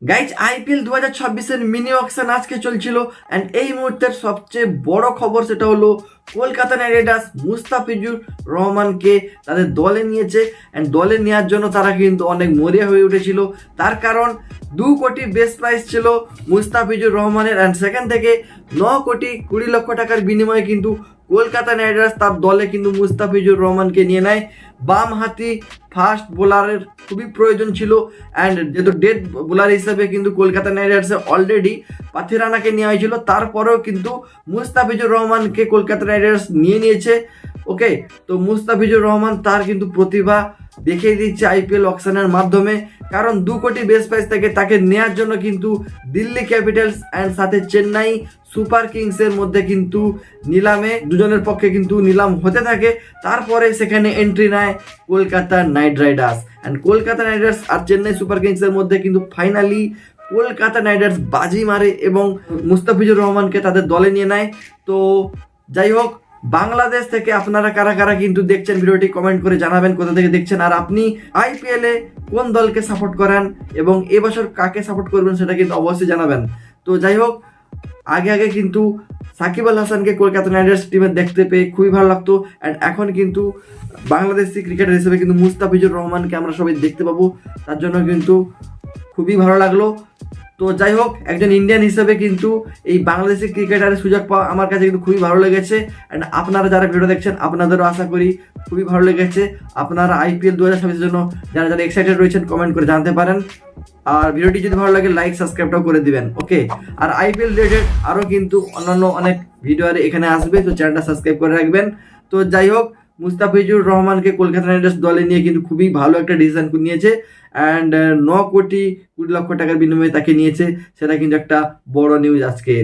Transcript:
Guys IPL 2026-এর mini auction আজকে চলছিল and এই মুহূর্তের সবচেয়ে বড় খবর সেটা হলো কলকাতা নাইট রাইডার্স মুস্তাফিজুর রহমানকে তাদের দলে নিয়েছে অ্যান্ড দলে নেওয়ার জন্য তারা কিন্তু অনেক মরিয়া হয়ে উঠেছিল। তার কারণ 2 কোটি বেস্ট প্রাইস ছিল মুস্তাফিজুর রহমানের অ্যান্ড সেখান থেকে 9 কোটি 20 লক্ষ টাকার বিনিময়ে কিন্তু কলকাতা নাইট রাইডার্স তার দলে কিন্তু মুস্তাফিজুর রহমানকে নিয়ে নেয়। বাম হাতি ফাস্ট বোলারের খুবই প্রয়োজন ছিল অ্যান্ড যেহেতু ডেড বোলার হিসেবে কিন্তু কলকাতা নাইট রাইডার্সে অলরেডি পাথিরানাকে নেওয়া হয়েছিল, তারপরেও কিন্তু মুস্তাফিজুর রহমানকে কলকাতা নাইট রাইডার্স নিয়ে নিয়েছে। ওকে, তো মুস্তাফিজুর রহমান তার কিন্তু প্রতিভা দেখিয়ে দিচ্ছে আইপিএল অকশনের মাধ্যমে, কারণ 2 কোটি বেস্ট প্রাইস থেকে তাকে নেওয়ার জন্য কিন্তু দিল্লি ক্যাপিটালস অ্যান্ড সাথে চেন্নাই সুপার কিংসের মধ্যে কিন্তু নিলামে দুজনের পক্ষে কিন্তু নিলাম হতে থাকে। তারপরে সেখানে এন্ট্রি নেয় Kolkata Knight Riders and Kolkata Knight Riders আর চেন্নাই সুপার কিংসের মধ্যে কিন্তু ফাইনালি কলকাতা নাইট রাইডার্স বাজি মারে এবং মুস্তাফিজুর রহমানকে তাদের দলে নিয়ে নেয়। তো যাই হোক, বাংলাদেশ থেকে আপনারা কারা কারা কিন্তু দেখছেন ভিডিওটি কমেন্ট করে জানাবেন কোথা থেকে দেখছেন, আর আপনি আইপিএল এ কোন দলকে সাপোর্ট করেন এবং এবছর কাকে সাপোর্ট করবেন সেটা কিন্তু অবশ্যই জানাবেন। তো যাই হোক, আগে কিন্তু সাকিব আল হাসানকে কলকাতা নাইট রাইডার্স টিমে দেখতে পেয়ে খুবই ভালো লাগতো অ্যান্ড এখন কিন্তু বাংলাদেশি ক্রিকেটার হিসেবে কিন্তু মুস্তাফিজুর রহমানকে আমরা সবাই দেখতে পাবো, তার জন্য কিন্তু খুবই ভালো লাগলো। তো যাই হোক, একজন ইন্ডিয়ান হিসেবে কিন্তু এই বাংলাদেশি ক্রিকেটারের সুযোগ পাওয়া আমার কাছে কিন্তু খুবই ভালো লেগেছে অ্যান্ড আপনারা যারা ভিডিও দেখছেন আপনাদেরও আশা করি খুবই ভালো লেগেছে। আপনারা আইপিএল 2026-এর জন্য যারা যারা এক্সাইটেড রয়েছেন কমেন্ট করে জানাতে পারেন, আর ভিডিওটি যদি ভালো লাগে লাইক সাবস্ক্রাইবটাও করে দিবেন। ওকে, আর আইপিএল রিলেটেড আরও কিন্তু অন্যান্য অনেক ভিডিও আর এখানে আসবে, তো চ্যানেলটা সাবস্ক্রাইব করে রাখবেন। তো যাই হোক, মুস্তাফিজুর রহমানকে কলকাতা নাইট রাইডার্স দলে নিয়ে কিন্তু খুবই ভালো একটা ডিসিশন নিয়েছে অ্যান্ড 9 কোটি 20 লক্ষ টাকার বিনিময়ে তাকে নিয়েছে, সেটা কিন্তু একটা বড় নিউজ আজকে।